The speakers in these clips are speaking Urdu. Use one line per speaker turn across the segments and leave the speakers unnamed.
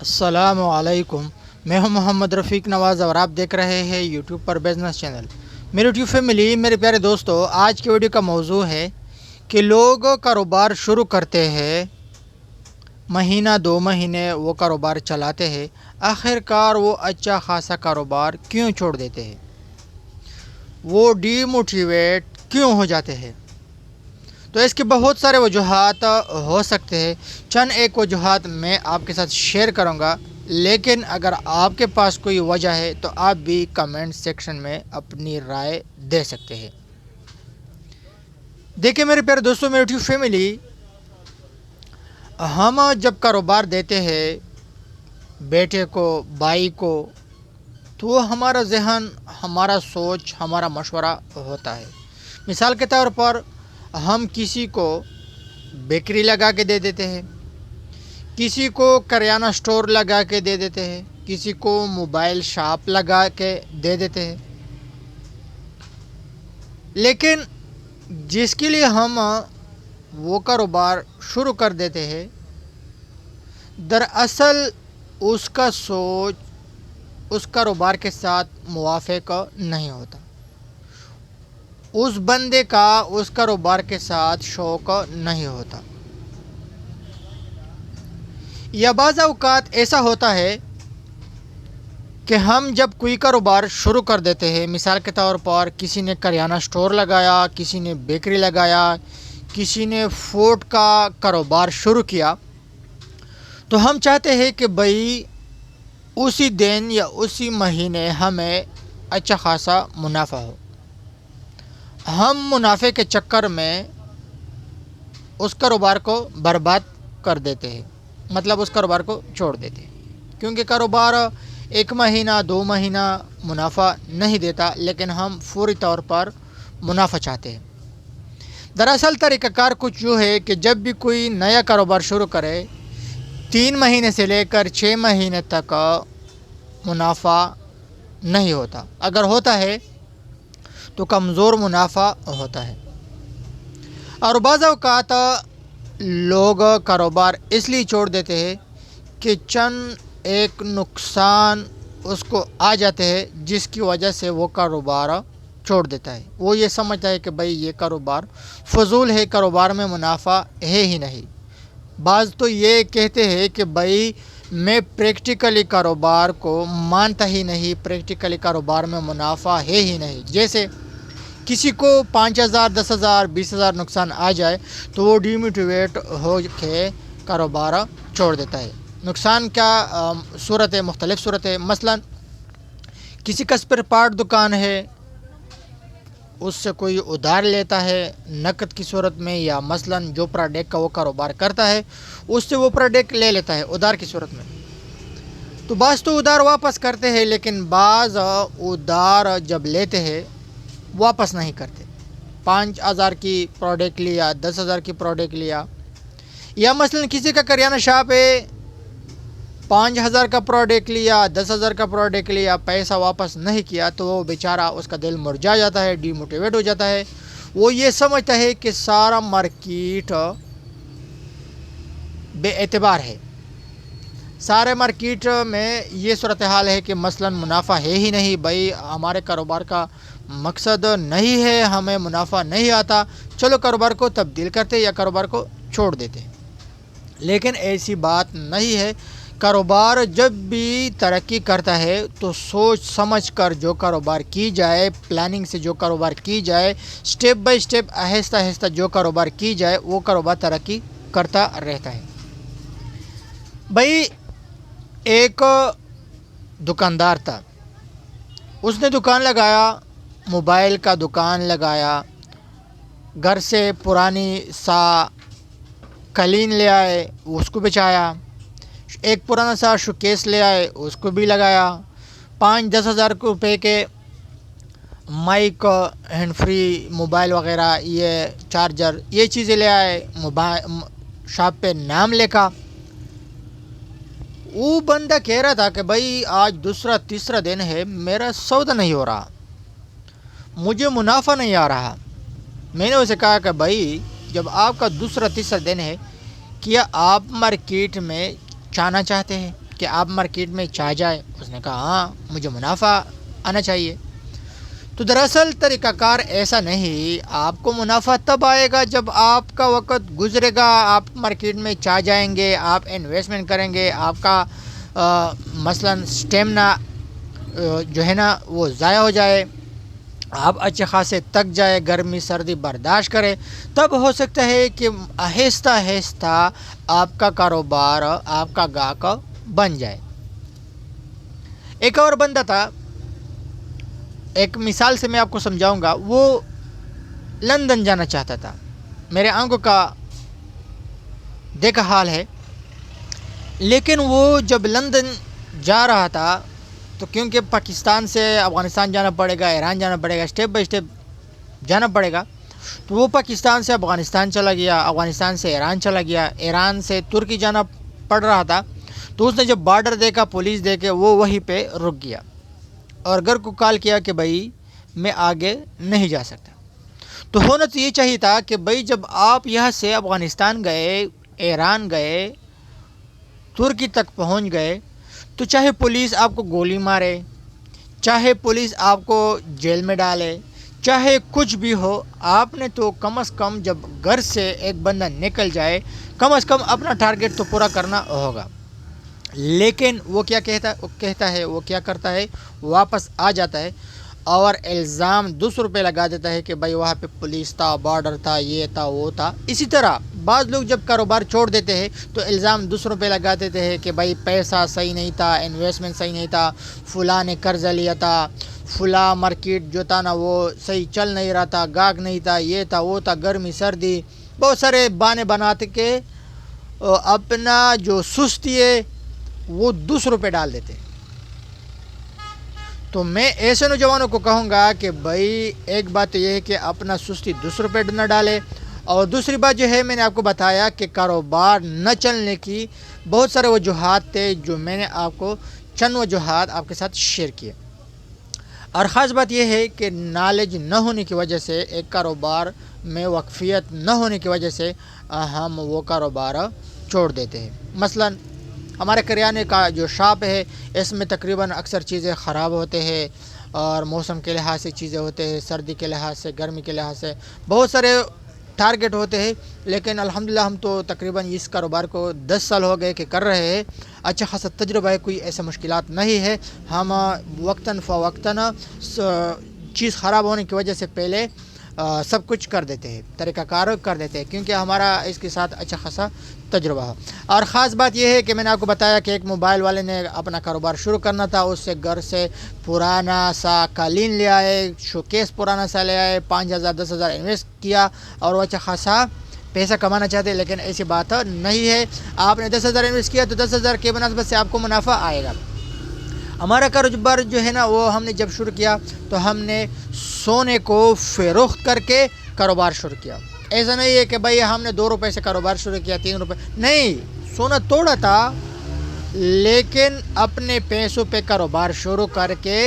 السلام علیکم، میں ہوں محمد رفیق نواز اور آپ دیکھ رہے ہیں یوٹیوب پر بزنس چینل۔ میری یوٹیوب فیملی، میرے پیارے دوستو، آج کی ویڈیو کا موضوع ہے کہ لوگ کاروبار شروع کرتے ہیں، مہینہ دو مہینے وہ کاروبار چلاتے ہیں، آخر کار وہ اچھا خاصا کاروبار کیوں چھوڑ دیتے ہیں، وہ ڈی موٹیویٹ کیوں ہو جاتے ہیں؟ تو اس کے بہت سارے وجوہات ہو سکتے ہیں۔ چند ایک وجوہات میں آپ کے ساتھ شیئر کروں گا، لیکن اگر آپ کے پاس کوئی وجہ ہے تو آپ بھی کمنٹ سیکشن میں اپنی رائے دے سکتے ہیں۔ دیکھیں میرے پیارے دوستوں، میری یوٹیوب فیملی، ہم جب کاروبار دیتے ہیں بیٹے کو، بھائی کو، تو ہمارا ذہن، ہمارا سوچ، ہمارا مشورہ ہوتا ہے۔ مثال کے طور پر ہم کسی کو بیکری لگا کے دے دیتے ہیں، کسی کو کریانہ سٹور لگا کے دے دیتے ہیں، کسی کو موبائل شاپ لگا کے دے دیتے ہیں، لیکن جس کے لیے ہم وہ کاروبار شروع کر دیتے ہیں، دراصل اس کا سوچ اس کاروبار کے ساتھ موافق نہیں ہوتا، اس بندے کا اس کاروبار کے ساتھ شوق نہیں ہوتا، یا بعض اوقات ایسا ہوتا ہے کہ ہم جب کوئی کاروبار شروع کر دیتے ہیں، مثال کے طور پر کسی نے کریانہ سٹور لگایا، کسی نے بیکری لگایا، کسی نے فوڈ کا کاروبار شروع کیا، تو ہم چاہتے ہیں کہ بھئی اسی دن یا اسی مہینے ہمیں اچھا خاصا منافع ہو۔ ہم منافع کے چکر میں اس کاروبار کو برباد کر دیتے ہیں، مطلب اس کاروبار کو چھوڑ دیتے ہیں، کیونکہ کاروبار ایک مہینہ دو مہینہ منافع نہیں دیتا، لیکن ہم فوری طور پر منافع چاہتے ہیں۔ دراصل طریقہ کار کچھ یوں ہے کہ جب بھی کوئی نیا کاروبار شروع کرے، 3 مہینے سے لے کر 6 مہینے تک منافع نہیں ہوتا، اگر ہوتا ہے تو کمزور منافع ہوتا ہے، اور بعض اوقات لوگ کاروبار اس لیے چھوڑ دیتے ہیں کہ چند ایک نقصان اس کو آ جاتے ہیں، جس کی وجہ سے وہ کاروبار چھوڑ دیتا ہے۔ وہ یہ سمجھتا ہے کہ بھئی یہ کاروبار فضول ہے، کاروبار میں منافع ہے ہی نہیں۔ بعض تو یہ کہتے ہیں کہ بھئی میں پریکٹیکلی کاروبار کو مانتا ہی نہیں، پریکٹیکلی کاروبار میں منافع ہے ہی نہیں۔ جیسے کسی کو 5,000 10,000 20,000 نقصان آ جائے تو وہ ڈی موٹیویٹ ہو کے کاروبار چھوڑ دیتا ہے۔ نقصان کیا صورت ہے؟ مختلف صورت ہے۔ مثلا کسی کا اسپیئر پارٹ دکان ہے، اس سے کوئی ادھار لیتا ہے نقد کی صورت میں، یا مثلا جو پروڈکٹ کا وہ کاروبار کرتا ہے اس سے وہ پروڈکٹ لے لیتا ہے ادھار کی صورت میں، تو بعض تو ادھار واپس کرتے ہیں، لیکن بعض ادھار جب لیتے ہیں واپس نہیں کرتے۔ 5,000 کی پروڈکٹ لیا، 10,000 کی پروڈکٹ لیا، یا مثلا کسی کا کریانہ شاپ ہے، 5,000 کا پروڈکٹ لیا، 10,000 کا پروڈکٹ لیا، پیسہ واپس نہیں کیا، تو وہ بیچارہ اس کا دل مرجھا جاتا ہے، ڈی موٹیویٹ ہو جاتا ہے۔ وہ یہ سمجھتا ہے کہ سارا مارکیٹ بے اعتبار ہے، سارے مارکیٹ میں یہ صورتحال ہے کہ مثلا منافع ہے ہی نہیں، بھئی ہمارے کاروبار کا مقصد نہیں ہے، ہمیں منافع نہیں آتا، چلو کاروبار کو تبدیل کرتے یا کاروبار کو چھوڑ دیتے۔ لیکن ایسی بات نہیں ہے۔ کاروبار جب بھی ترقی کرتا ہے تو سوچ سمجھ کر جو کاروبار کی جائے، پلاننگ سے جو کاروبار کی جائے، سٹیپ بائی سٹیپ آہستہ آہستہ جو کاروبار کی جائے، وہ کاروبار ترقی کرتا رہتا ہے۔ بھئی ایک دکاندار تھا، اس نے دکان لگایا، موبائل کا دکان لگایا، گھر سے پرانی سا قالین لے آئے، اس کو بچایا، ایک پرانا سا شوکیس لے آئے، اس کو بھی لگایا، 5-10 ہزار روپے کے مائک، ہینڈ فری موبائل وغیرہ، یہ چارجر، یہ چیزیں لے آئے، موبائل شاپ پہ نام لکھا۔ وہ بندہ کہہ رہا تھا کہ بھائی آج دوسرا تیسرا دن ہے، میرا سودا نہیں ہو رہا، مجھے منافع نہیں آ رہا۔ میں نے اسے کہا کہ بھائی جب آپ کا دوسرا تیسرا دن ہے، کیا آپ مارکیٹ میں جانا چاہتے ہیں؟ کہ آپ مارکیٹ میں چاہ جائیں؟ اس نے کہا ہاں مجھے منافع آنا چاہیے۔ تو دراصل طریقہ کار ایسا نہیں، آپ کو منافع تب آئے گا جب آپ کا وقت گزرے گا، آپ مارکیٹ میں چاہ جائیں گے، آپ انویسٹمنٹ کریں گے، آپ کا مثلا سٹیمنا جو ہے نا وہ ضائع ہو جائے، آپ اچھے خاصے تک جائے، گرمی سردی برداشت کرے، تب ہو سکتا ہے کہ آہستہ آہستہ آپ کا کاروبار، آپ کا گاہک بن جائے۔ ایک اور بندہ تھا، ایک مثال سے میں آپ کو سمجھاؤں گا۔ وہ لندن جانا چاہتا تھا، میرے آنکھوں کا دیکھا حال ہے، لیکن وہ جب لندن جا رہا تھا تو کیونکہ پاکستان سے افغانستان جانا پڑے گا، ایران جانا پڑے گا، اسٹیپ بائی اسٹیپ جانا پڑے گا، تو وہ پاکستان سے افغانستان چلا گیا، افغانستان سے ایران چلا گیا، ایران سے ترکی جانا پڑ رہا تھا، تو اس نے جب بارڈر دیکھا، پولیس دیکھے، وہ وہیں پہ رک گیا اور گھر کو کال کیا کہ بھائی میں آگے نہیں جا سکتا۔ تو ہونا تو یہ چاہیے تھا کہ بھائی جب آپ یہاں سے افغانستان گئے، ایران گئے، ترکی تک پہنچ گئے، تو چاہے پولیس آپ کو گولی مارے، چاہے پولیس آپ کو جیل میں ڈالے، چاہے کچھ بھی ہو، آپ نے تو کم از کم جب گھر سے ایک بندہ نکل جائے، کم از کم اپنا ٹارگٹ تو پورا کرنا ہوگا۔ لیکن وہ کیا کہتا ہے، وہ کیا کرتا ہے، واپس آ جاتا ہے اور الزام دوسروں پہ لگا دیتا ہے کہ بھائی وہاں پہ پولیس تھا، بارڈر تھا، یہ تھا، وہ تھا۔ اسی طرح بعض لوگ جب کاروبار چھوڑ دیتے ہیں تو الزام دوسروں پہ لگا دیتے ہیں کہ بھائی پیسہ صحیح نہیں تھا، انویسٹمنٹ صحیح نہیں تھا، فلاں نے قرضہ لیا تھا، فلاں مارکیٹ جو تھا نا وہ صحیح چل نہیں رہا تھا، گاہک نہیں تھا، یہ تھا، وہ تھا، گرمی سردی، بہت سارے بہانے بناتے کہ اپنا جو سستی ہے وہ دوسروں پہ ڈال دیتے۔ تو میں ایسے نوجوانوں کو کہوں گا کہ بھائی ایک بات تو یہ ہے کہ اپنا سستی دوسروں پہ نہ ڈالے، اور دوسری بات جو ہے میں نے آپ کو بتایا کہ کاروبار نہ چلنے کی بہت سارے وجوہات تھے، جو میں نے آپ کو چند وجوہات آپ کے ساتھ شیئر کیے۔ اور خاص بات یہ ہے کہ نالج نہ ہونے کی وجہ سے، ایک کاروبار میں واقفیت نہ ہونے کی وجہ سے ہم وہ کاروبار چھوڑ دیتے ہیں۔ مثلا ہمارے کریانے کا جو شاپ ہے، اس میں تقریباً اکثر چیزیں خراب ہوتے ہیں، اور موسم کے لحاظ سے چیزیں ہوتے ہیں، سردی کے لحاظ سے، گرمی کے لحاظ سے بہت سارے ٹارگٹ ہوتے ہیں، لیکن الحمدللہ ہم تو تقریباً اس کاروبار کو 10 سال ہو گئے کہ کر رہے ہیں، اچھا خاصا تجربہ ہے، کوئی ایسے مشکلات نہیں ہے۔ ہم وقتاً فوقتاً چیز خراب ہونے کی وجہ سے پہلے سب کچھ کر دیتے ہیں، طریقہ کار کر دیتے ہیں، کیونکہ ہمارا اس کے ساتھ اچھا خاصا تجربہ ہو۔ اور خاص بات یہ ہے کہ میں نے آپ کو بتایا کہ ایک موبائل والے نے اپنا کاروبار شروع کرنا تھا، اس سے گھر سے پرانا سا قالین لے آئے، شوکیس پرانا سا لے آئے، 5,000 10,000 انویسٹ کیا، اور وہ اچھا خاصا پیسہ کمانا چاہتے، لیکن ایسی بات نہیں ہے۔ آپ نے 10,000 انویسٹ کیا تو 10,000 کے مناسبت سے آپ کو منافع آئے گا۔ ہمارا کاروبار جو ہے نا وہ ہم نے جب شروع کیا تو ہم نے سونے کو فروخت کر کے کاروبار شروع کیا۔ ایسا نہیں ہے کہ بھائی ہم نے 2 روپے سے کاروبار شروع کیا، 3 روپے نہیں، سونا توڑا تھا، لیکن اپنے پیسوں پہ کاروبار شروع کر کے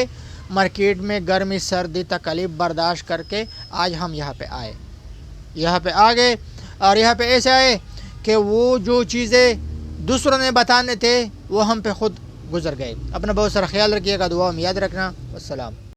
مارکیٹ میں گرمی سردی تکلیف برداشت کر کے آج ہم یہاں پہ آ گئے، اور یہاں پہ ایسے آئے کہ وہ جو چیزیں دوسروں نے بتانے تھے وہ ہم پہ خود گزر گئے۔ اپنا بہت سارا خیال رکھیے گا، دعا میں یاد رکھنا۔ السلام۔